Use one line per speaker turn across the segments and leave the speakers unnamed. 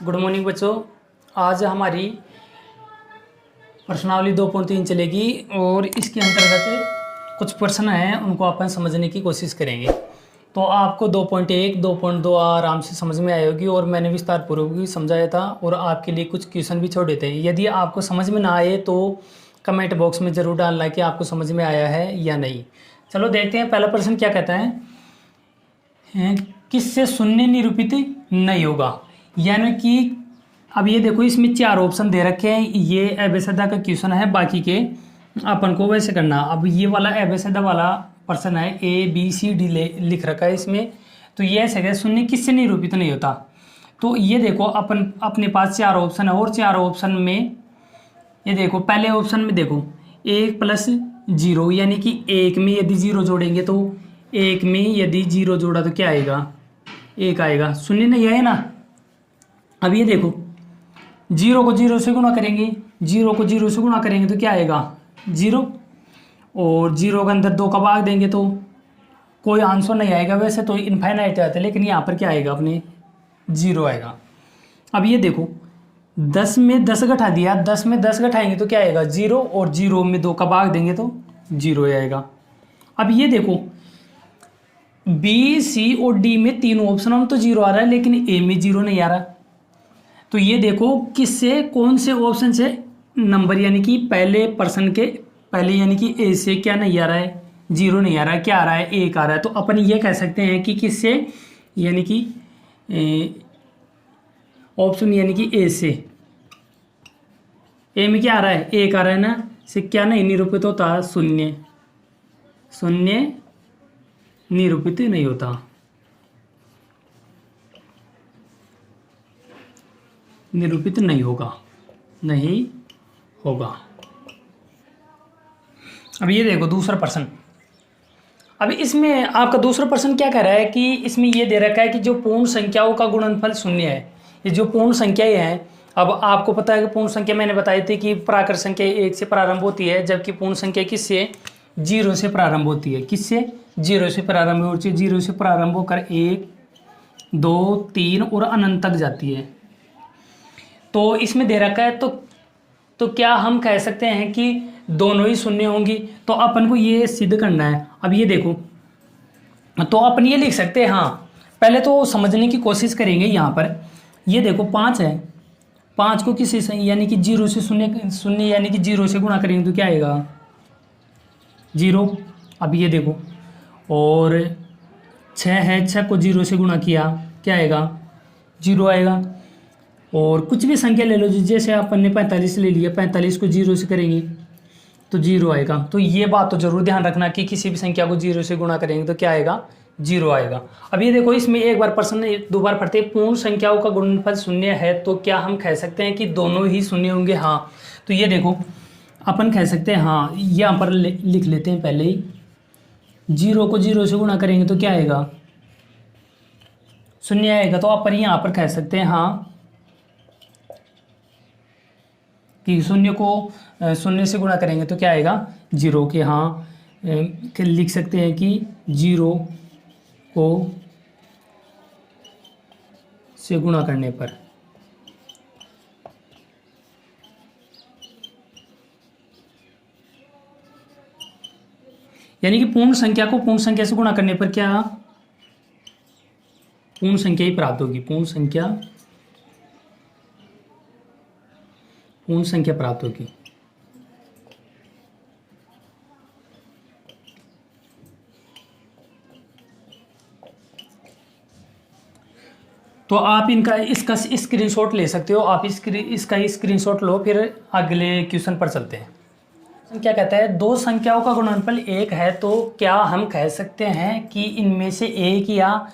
Good morning बच्चों। आज हमारी प्रश्नावली 2.3 चलेगी और इसके अंतर्गत कुछ प्रश्न हैं, उनको अपन समझने की कोशिश करेंगे। तो आपको 2.1, 2.2 आराम से समझ में आएगी और मैंने विस्तार पूर्वक भी समझाया था और आपके लिए कुछ क्वेश्चन भी छोड़े थे। यदि आपको समझ में ना आए तो कमेंट बॉक्स में ज़रूर डालना कि आपको समझ में आया है या नहीं। चलो देखते हैं पहला प्रश्न क्या कहता है, किससे शून्य निरूपित नहीं होगा। यानी कि अब ये देखो, इसमें 4 ऑप्शन दे रखे हैं। ये एबेसदा का क्वेश्चन है, बाकी के अपन को वैसे करना। अब ये वाला एबेसदा वाला प्रश्न है, ABCD लिख रखा है इसमें। तो ये ऐसे है, शून्य किससे निरूपित नहीं होता। तो ये देखो, अपन अपने पास 4 ऑप्शन है और 4 ऑप्शन में ये देखो, पहले ऑप्शन में देखो 1 + 0, यानी कि 1 में यदि 0 जोड़ेंगे तो 1 में यदि 0 जोड़ा तो क्या आएगा, 1 आएगा, शून्य नहीं आए ना। अब ये देखो, 0 को 0 से गुणा करेंगे, 0 को 0 से गुणा करेंगे तो क्या आएगा, 0, और 0 के अंदर 2 का भाग देंगे तो कोई आंसर नहीं आएगा। वैसे तो इनफाइनाइट आता है, लेकिन यहाँ पर क्या आएगा, अपने 0 आएगा। अब ये देखो, 10 में 10 घटा दिया, 10 में 10 घटाएंगे तो क्या आएगा, 0, और 0 में 2 का भाग देंगे तो 0 आएगा। अब ये देखो, B, C और D में तीनों ऑप्शन में तो 0 आ रहा है, लेकिन A में 0 नहीं आ रहा। तो ये देखो, किससे, कौन से ऑप्शन से नंबर, यानी कि पहले पर्सन के पहले, यानी कि A से क्या नहीं आ रहा है, 0 नहीं आ रहा है, क्या आ रहा है, 1 आ रहा है। तो अपन ये कह सकते हैं कि किससे, यानी कि ऑप्शन यानी कि A से, A में क्या आ रहा है, 1 आ रहा है ना, से क्या नहीं निरूपित होता, शून्य, शून्य निरूपित नहीं होता, निरूपित नहीं होगा, नहीं होगा। अब ये देखो दूसरा प्रश्न। अब इसमें आपका दूसरा प्रश्न क्या कह रहा है कि इसमें ये दे रखा है कि जो पूर्ण संख्याओं का गुणनफल शून्य है। ये जो पूर्ण संख्याएं हैं, अब आपको पता है कि पूर्ण संख्या मैंने बताई थी कि प्राकृत संख्या 1 से प्रारंभ होती है, जबकि पूर्ण संख्या किससे, 0 से प्रारंभ होती है। किससे, 0 से प्रारंभ होती है। 0 से प्रारंभ होकर 1, 2, 3 और अनंत तक जाती है। तो इसमें दे रखा है, तो क्या हम कह सकते हैं कि दोनों ही शून्य होंगी। तो अपन को ये सिद्ध करना है। अब ये देखो, तो अपन ये लिख सकते हैं, हाँ पहले तो समझने की कोशिश करेंगे। यहाँ पर ये देखो 5 है, 5 को किसी से, यानी कि 0 से शून्य यानी कि 0 से गुणा करेंगे तो क्या आएगा, 0। अब ये देखो, और 6 है, 6 को 0 से गुणा किया क्या आएगा, 0 आएगा। और कुछ भी संख्या ले लो, जैसे अपन ने 45 ले लिया, 45 को 0 से करेंगे तो 0 आएगा। तो ये बात तो जरूर ध्यान रखना कि किसी भी संख्या को 0 से गुणा करेंगे तो क्या आएगा, 0 आएगा। अब ये देखो, इसमें एक बार प्रश्न 2 बार पढ़ते, पूर्ण संख्याओं का गुणनफल शून्य है, तो क्या हम कह सकते हैं कि दोनों ही शून्य होंगे। हाँ, तो ये देखो अपन कह सकते हैं, हाँ यहाँ पर लिख लेते हैं पहले ही, 0 को 0 से गुणा करेंगे तो क्या आएगा, शून्य आएगा। तो अपन यहाँ पर कह सकते हैं हाँ कि शून्य को शून्य से गुणा करेंगे तो क्या आएगा, 0 के। हाँ लिख सकते हैं कि 0 को से गुणा करने पर यानी कि पूर्ण संख्या को पूर्ण संख्या से गुणा करने पर क्या, पूर्ण संख्या ही प्राप्त होगी, पूर्ण संख्या प्राप्त होगी। तो आप इसका स्क्रीनशॉट ले सकते हो। आप इसका स्क्रीनशॉट लो, फिर अगले क्वेश्चन पर चलते हैं। क्या कहता है, 2 संख्याओं का गुणनफल 1 है, तो क्या हम कह सकते हैं कि इनमें से एक या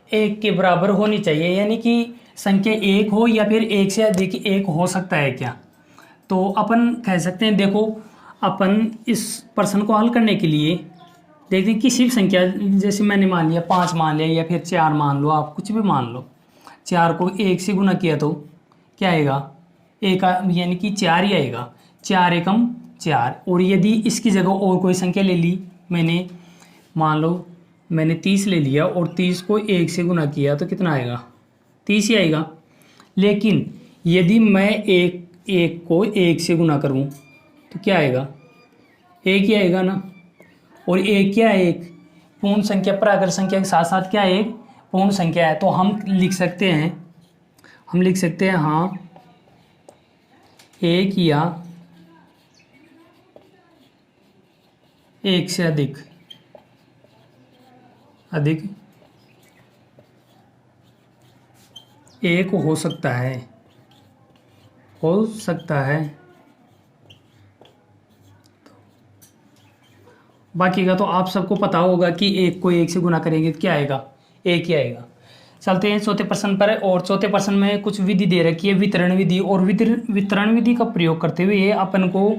1 के बराबर होनी चाहिए, यानी कि संख्या 1 हो या फिर 1 से अधिक 1 हो सकता है क्या। तो अपन कह सकते हैं, देखो अपन इस प्रश्न को हल करने के लिए देखते हैं, किसी भी संख्या, जैसे मैंने मान लिया 5 मान लिया या फिर 4 मान लो, आप कुछ भी मान लो, 4 को 1 से गुणा किया तो क्या आएगा, 1 यानी कि 4 ही आएगा, 4 एकम 4। और यदि इसकी जगह और कोई संख्या ले ली, मैंने मान लो मैंने 30 ले लिया और 30 को 1 से गुणा किया तो कितना आएगा, 30 ही आएगा। लेकिन यदि मैं एक को 1 से गुना करूं तो क्या आएगा, 1 ही आएगा ना। और 1 क्या है, एक पूर्ण संख्या प्राकृत संख्या के साथ साथ क्या है, एक पूर्ण संख्या है। तो हम लिख सकते हैं हाँ 1 या 1 से अधिक एक हो सकता है। बाकी का तो आप सबको पता होगा कि 1 को 1 से गुना करेंगे तो क्या आएगा, 1 ही आएगा। चलते हैं चौथे प्रश्न पर। और चौथे प्रश्न में कुछ विधि दे रखी है, वितरण विधि। और वितरण विधि का प्रयोग करते हुए अपन को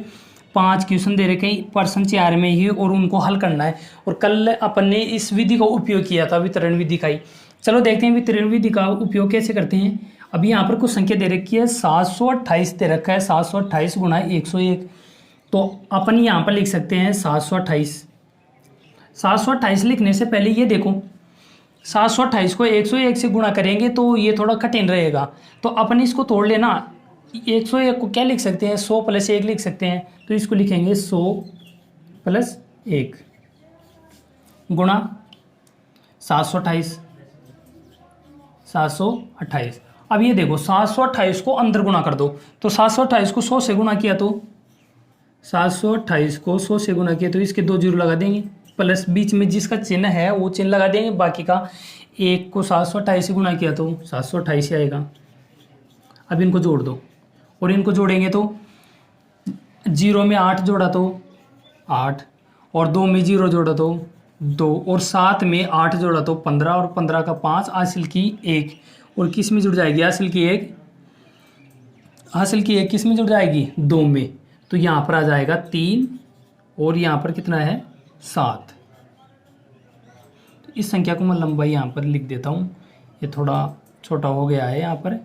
5 क्वेश्चन दे रखे हैं प्रश्न 4 में ही, और उनको हल करना है। और कल अपन ने इस विधि का उपयोग किया था, वितरण विधि का ही। चलो देखते हैं वितरण विधि का उपयोग कैसे करते हैं। अभी यहाँ पर कुछ संख्या दे रखी है, 728 दे रखा है, 728 गुणा 101। तो अपन यहाँ पर लिख सकते हैं 728 लिखने से पहले ये देखो 728 को 101 से गुणा करेंगे तो ये थोड़ा कठिन रहेगा। तो अपन इसको तोड़ लेना, 101 को क्या लिख सकते हैं, 100 + 1 लिख सकते हैं। तो इसको लिखेंगे 100 + 1 गुणा 728। अब ये देखो 728 को अंदर गुणा कर दो, तो 728 को 100 से गुणा किया तो 728 को 100 से गुणा किया तो इसके 2 जीरो लगा देंगे, प्लस बीच में जिसका चिन्ह है वो चिन्ह लगा देंगे। बाकी का 1 को 728 से गुणा किया तो 728 ही आएगा। अब इनको जोड़ दो, और इनको जोड़ेंगे तो 0 में 8 जोड़ा तो 8, और 2 में 0 जोड़ा तो 2, और 7 में 8 जोड़ा तो 15, और 15 का 5, हासिल की 1। और किस में जुड़ जाएगी, हासिल की 1 किस में जुड़ जाएगी, 2 में। तो यहाँ पर आ जाएगा 3, और यहाँ पर कितना है 7। तो इस संख्या को मैं लंबाई यहाँ पर लिख देता हूँ, ये थोड़ा छोटा हो गया है यहाँ पर,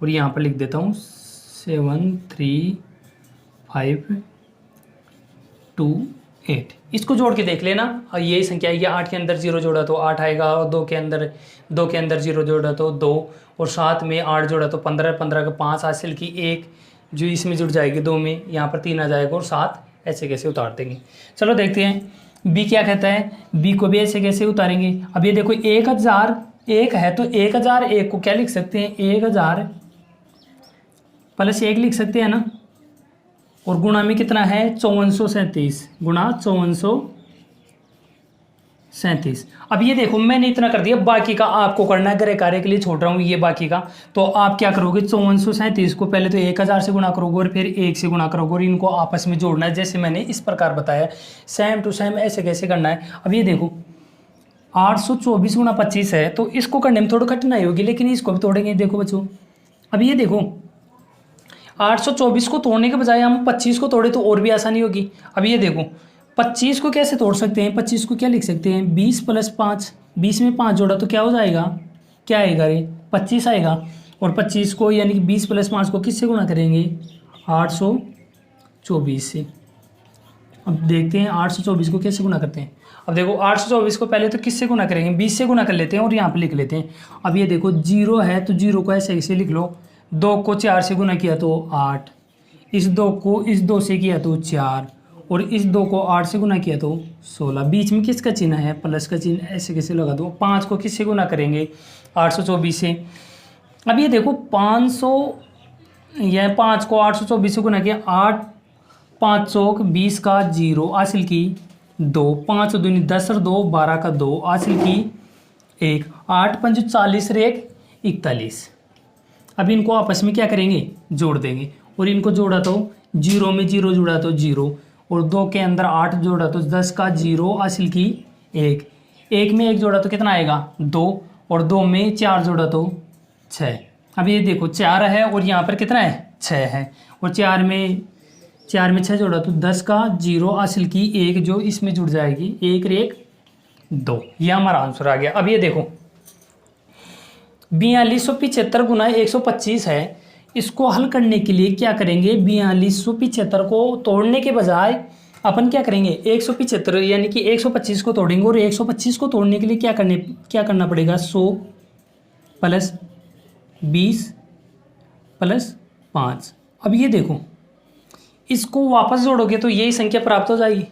और यहाँ पर लिख देता हूँ 73528। इसको जोड़ के देख लेना, और यही संख्या है। 8 के अंदर 0 जोड़ा तो 8 आएगा, और 2 के अंदर 0 जोड़ा तो 2, और 7 में 8 जोड़ा तो 15, 15 का 5, हासिल की 1 जो इसमें जुड़ जाएगी 2 में, यहाँ पर 3 आ जाएगा, और 7 ऐसे कैसे उतार देंगे। चलो देखते हैं बी क्या कहता है, बी को भी ऐसे कैसे उतारेंगे। अब ये देखो 1001 है, तो 1001 को क्या लिख सकते हैं, 1000 + 1 लिख सकते हैं ना। और गुणा में कितना है 5437 गुणा 5437। अब ये देखो मैंने इतना कर दिया, बाकी का आपको करना है, गृह कार्य के लिए छोड़ रहा हूँ ये बाकी का। तो आप क्या करोगे, 5437 को पहले तो 1000 से गुणा करोगे, और फिर 1 से गुणा करोगे, और इनको आपस में जोड़ना है जैसे मैंने इस प्रकार बताया। सेम टू सेम ऐसे कैसे करना है। अब ये देखो 824 गुणा 25 है, तो इसको करने में थोड़ी कठिनाई होगी, लेकिन इसको भी तोड़ेंगे। देखो बच्चों, अब ये देखो 824 को तोड़ने के बजाय हम 25 को तोड़े तो और भी आसानी होगी। अब ये देखो 25 को कैसे तोड़ सकते हैं, 25 को क्या लिख सकते हैं, 20 + 5, 20 में 5 जोड़ा तो क्या हो जाएगा, क्या आएगा रे, 25 आएगा। और 25 को यानी कि 20 + 5 को किससे गुणा करेंगे, 824 से। अब देखते हैं 824 को कैसे गुणा करते हैं। अब देखो 824 को पहले तो किससे गुणा करेंगे, 20 से गुणा कर लेते हैं, और यहाँ पे लिख लेते हैं। अब ये देखो 0 है, तो 0 को ऐसे ऐसे लिख लो। 2 को 4 से गुणा किया तो 8, इस 2 को इस 2 से किया तो 4, और इस 2 को 8 से गुणा किया तो 16। बीच में किसका चिन्ह है, प्लस का चिन्ह, ऐसे कैसे लगा दो। 5 को किससे गुणा करेंगे, 824 से। अब ये देखो 500 या 5 को 824 से गुणा किया, 8 5 20 का 0, हासिल की 2, 5 दूनी 10 और 2 12 का 2, हासिल की 1, 8 5 40 रेख 41। अब इनको आपस में क्या करेंगे, जोड़ देंगे। और इनको जोड़ा तो 0 में 0 जोड़ा तो 0, और 2 के अंदर 8 जोड़ा तो 10 का 0, हासिल की 1, 1 में 1 जोड़ा तो कितना आएगा 2, और 2 में 4 जोड़ा तो 6। अब ये देखो 4 है, और यहाँ पर कितना है 6 है, और 4 में 6 जोड़ा तो 10 का 0, हासिल की 1 जो इसमें जुड़ जाएगी, 1 रेख 2। ये हमारा आंसर आ गया। अब ये देखो 4275 गुना 125 है। इसको हल करने के लिए क्या करेंगे, 4275 को तोड़ने के बजाय अपन क्या करेंगे, 175 यानी कि 125 को तोड़ेंगे, और 125 को तोड़ने के लिए क्या करना पड़ेगा, 100 + 20 प्लस 5। अब ये देखो, इसको वापस जोड़ोगे तो यही संख्या प्राप्त हो जाएगी।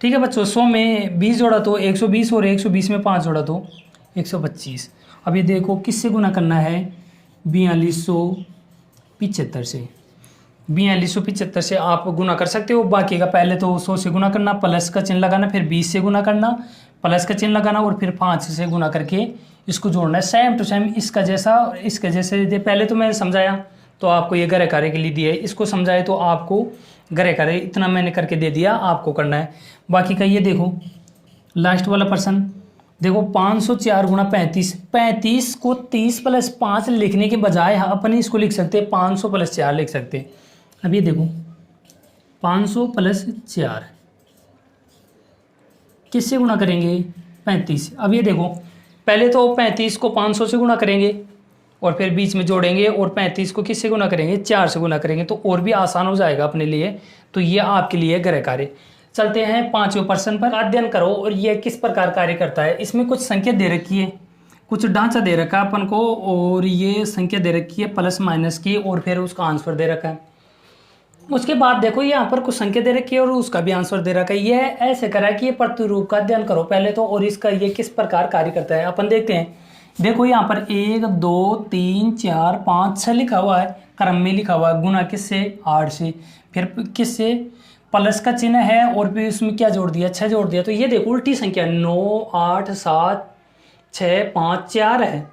ठीक है बच्चों, 100 में 20 जोड़ा तो 120 और 120 में 5 जोड़ा तो 125। अब ये देखो किससे गुना करना है, 4275 से। 4275 से आप गुना कर सकते हो। बाकी का पहले तो 100 से गुना करना, प्लस का चिन्ह लगाना, फिर 20 से गुना करना, प्लस का चिन्ह लगाना, और फिर 5 से गुना करके इसको जोड़ना है। सेम टू सेम इसका जैसा इसके जैसे पहले तो मैंने समझाया तो आपको ये गृह कार्य के लिए दिया है, इसको समझाए तो आपको गृह कार्य इतना मैंने करके दे दिया, आपको करना है। बाकी का ये देखो लास्ट वाला प्रश्न देखो, 504 गुणा 35। 35 को 30 प्लस 5 लिखने के बजाय अपन इसको लिख सकते हैं 500 प्लस 4 लिख सकते हैं। अब ये देखो 500 प्लस 4 किससे गुणा करेंगे, 35। अब ये देखो पहले तो 35 को 500 से गुणा करेंगे और फिर बीच में जोड़ेंगे, और 35 को किससे गुना करेंगे, 4 से गुना करेंगे, तो और भी आसान हो जाएगा अपने लिए। तो ये आपके लिए गृह कार्य। चलते हैं 5वें प्रश्न पर। अध्ययन करो और ये किस प्रकार कार्य करता है। इसमें कुछ संख्या दे रखी है, कुछ ढांचा दे रखा है अपन को, और ये संख्या दे रखी है प्लस माइनस की, और फिर उसका आंसर दे रखा है। उसके बाद देखो यहाँ पर कुछ संख्या दे रखी है और उसका भी आंसर दे रखा है। ये ऐसे करा है कि ये प्रतिरूप का अध्ययन करो पहले तो, और इसका ये किस प्रकार कार्य करता है अपन देखते हैं। देखो यहाँ पर 1 2 3 4 5 6 लिखा हुआ है, क्रम में लिखा हुआ है। गुना किससे, 8 से, फिर किससे, प्लस का चिन्ह है, और फिर उसमें क्या जोड़ दिया, 6 जोड़ दिया। तो ये देखो उल्टी संख्या 9 8 7 6 5 4 है।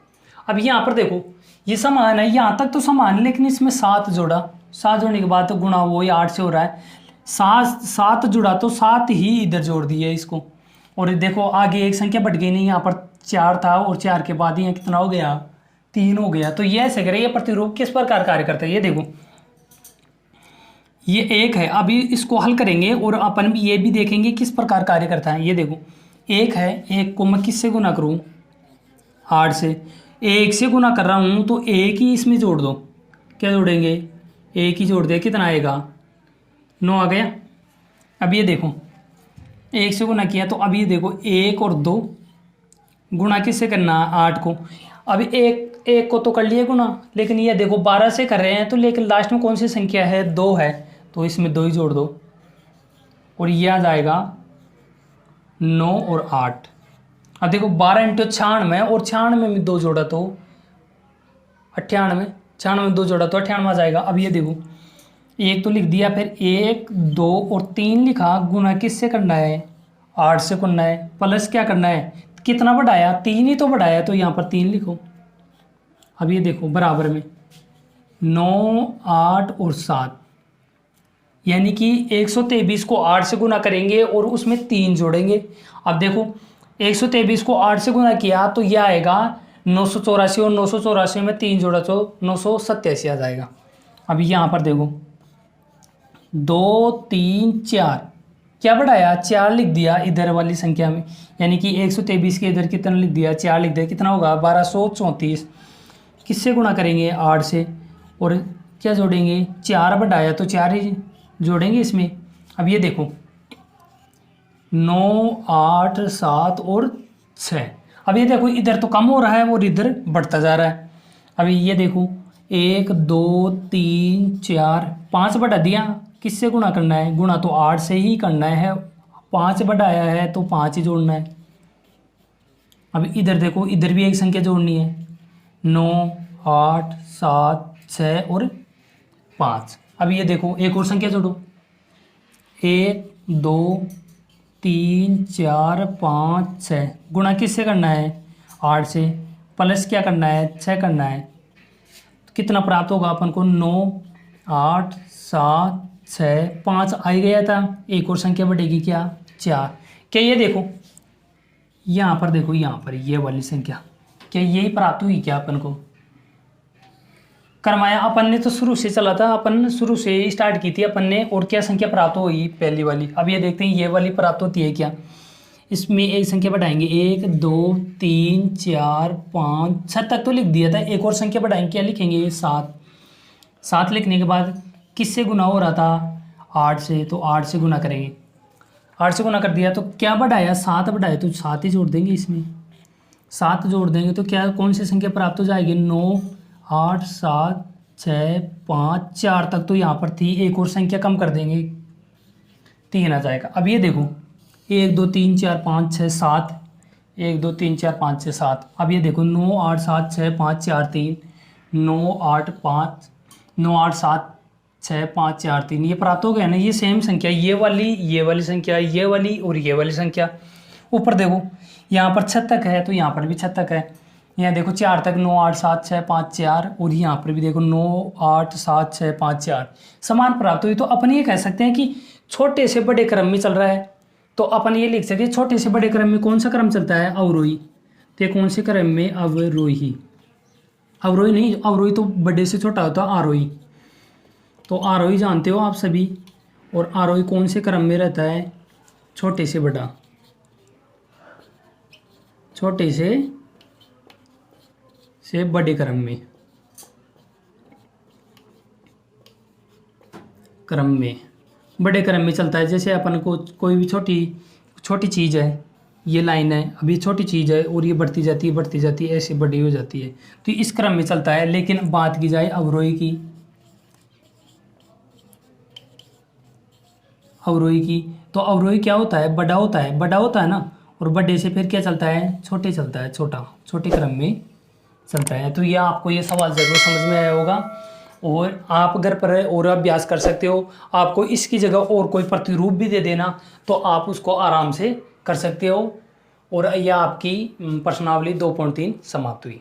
अब यहाँ पर देखो ये समान है, यहाँ तक तो समान है, लेकिन इसमें 7 जोड़ा, 7 जोड़ने के बाद तो गुणा वही 8 से हो रहा है। 7 जुड़ा तो 7 ही इधर जोड़ दिए इसको, और देखो आगे एक संख्या बढ़ गई नहीं, यहाँ पर 4 था और 4 के बाद यहाँ कितना हो गया, 3 हो गया। तो ये ऐसे करें, ये प्रतिरूप किस प्रकार कार्य करता है। ये देखो ये 1 है, अभी इसको हल करेंगे और अपन भी ये भी देखेंगे किस प्रकार कार्य करता है। ये देखो 1 है, 1 को मैं किससे गुना करूँ, 8 से। 1 से गुना कर रहा हूँ तो 1 ही इसमें जोड़ दो, क्या जोड़ेंगे, 1 ही जोड़ दिया, कितना आएगा, 9 आ गया। अब ये देखो 1 से गुना किया तो अब ये देखो 1 और 2 गुणा किससे करना, 8 को। अब एक को तो कर लिए गुना, लेकिन ये देखो 12 से कर रहे हैं तो, लेकिन लास्ट में कौन सी संख्या है, 2 है, तो इसमें 2 ही जोड़ दो, और ये आ जाएगा 9 और 8। अब देखो 12 इंटू 96, और 96 में 2 जोड़ा तो 98, 96 में 2 जोड़ा तो 98 आ जाएगा। अब ये देखो 1 तो लिख दिया, फिर 1 2 और 3 लिखा, गुना किससे करना है, 8 से करना है, प्लस क्या करना है, कितना बढ़ाया, 3 ही तो बढ़ाया, तो यहाँ पर 3 लिखो। अब ये देखो बराबर में 9 8 और 7, यानी कि 123 को 8 से गुना करेंगे और उसमें 3 जोड़ेंगे। अब देखो 123 को 8 से गुना किया तो यह आएगा 984, और 984 में 3 जोड़ा तो 987 आ जाएगा। अब यहाँ पर देखो 2 3 4, क्या बढ़ाया, 4 लिख दिया इधर वाली संख्या में, यानी कि 123 के इधर कितना लिख दिया, 4 लिख दिया, कितना होगा 1234। किससे गुणा करेंगे, 8 से, और क्या जोड़ेंगे, 4 बढ़ाया तो 4 ही जोड़ेंगे इसमें। अब ये देखो 9 8 7 और 6। अब ये देखो इधर तो कम हो रहा है और इधर बढ़ता जा रहा है। अभी ये देखो 1 2 3 4 5 बढ़ा दिया, किससे गुणा करना है, गुणा तो 8 से ही करना है, 5 बढ़ाया है तो 5 ही जोड़ना है। अब इधर देखो इधर भी एक संख्या जोड़नी है, 9 8 7 6 और 5। अब ये देखो एक और संख्या जोड़ो, 1 2 3 4 5 6, गुणा किससे करना है, 8 से, प्लस क्या करना है, 6 करना है। तो कितना प्राप्त होगा अपन को, 9 8 7 6 5 आ ही गया था। एक और संख्या बढ़ेगी क्या, 4। क्या ये देखो यहाँ पर देखो, यहाँ पर ये वाली संख्या, क्या यही प्राप्त हुई क्या अपन को, करवाया अपन ने तो शुरू से चला था, अपन ने शुरू से स्टार्ट की थी अपन ने, और क्या संख्या प्राप्त हुई, पहली वाली। अब ये देखते हैं ये वाली प्राप्त होती है क्या। इसमें एक संख्या बढ़ाएंगे, 1 2 3 4 5 6 तक तो लिख दिया था, एक और संख्या बढ़ाएंगे, क्या लिखेंगे, 7। 7 लिखने के बाद किससे गुना हो रहा था, 8 से, तो 8 से गुना करेंगे, 8 से गुना कर दिया तो क्या बढ़ाया, 7 बढ़ाया, तो 7 ही जोड़ देंगे इसमें, 7 जोड़ देंगे तो क्या कौन सी संख्या प्राप्त हो जाएगी, 9 8 7 6 5 4 तक तो यहाँ पर थी, एक और संख्या कम कर देंगे, 3 आ जाएगा। अब ये देखो 1 2 3 4 5 6 7, 1 2 3 4 5 6 7। अब ये देखो 9 8 7 6 5 4 3, 9 8 5 9 8 7 6 5 4 3, ये प्राप्त हो गया ना। ये सेम संख्या, ये वाली संख्या, ये वाली और ये वाली संख्या। ऊपर देखो यहाँ पर 6 तक है तो यहाँ पर भी 6 तक है। यहाँ देखो 4 तक 9 8 7 6 5 4, और यहाँ पर भी देखो 9 8 7 6 5 4 समान प्राप्त हुई। तो अपन ये कह सकते हैं कि छोटे से बड़े क्रम में चल रहा है। तो अपन ये लिख सकते हैं छोटे से बड़े क्रम में कौन सा क्रम चलता है, अवरोही। तो ये कौन से क्रम में, अवरोही। अवरोही नहीं, अवरोही तो बड़े से छोटा होता है, आरोही। तो आरोही जानते हो आप सभी, और आरोही कौन से क्रम में रहता है, छोटे से बड़ा, छोटे से बड़े क्रम में, बड़े क्रम में चलता है। जैसे अपन को कोई भी छोटी चीज़ है, ये लाइन है, अभी छोटी चीज़ है और ये बढ़ती जाती है ऐसे बड़ी हो जाती है, तो इस क्रम में चलता है। लेकिन बात की जाए अवरोही की, तो अवरोही क्या होता है, बड़ा होता है ना, और बड़े से फिर क्या चलता है, छोटे चलता है, छोटे क्रम में चलता है। तो यह आपको ये सवाल ज़रूर समझ में आया होगा, और आप घर पर और अभ्यास कर सकते हो। आपको इसकी जगह और कोई प्रतिरूप भी दे देना तो आप उसको आराम से कर सकते हो। और यह आपकी प्रश्नावली 2.3 समाप्त हुई।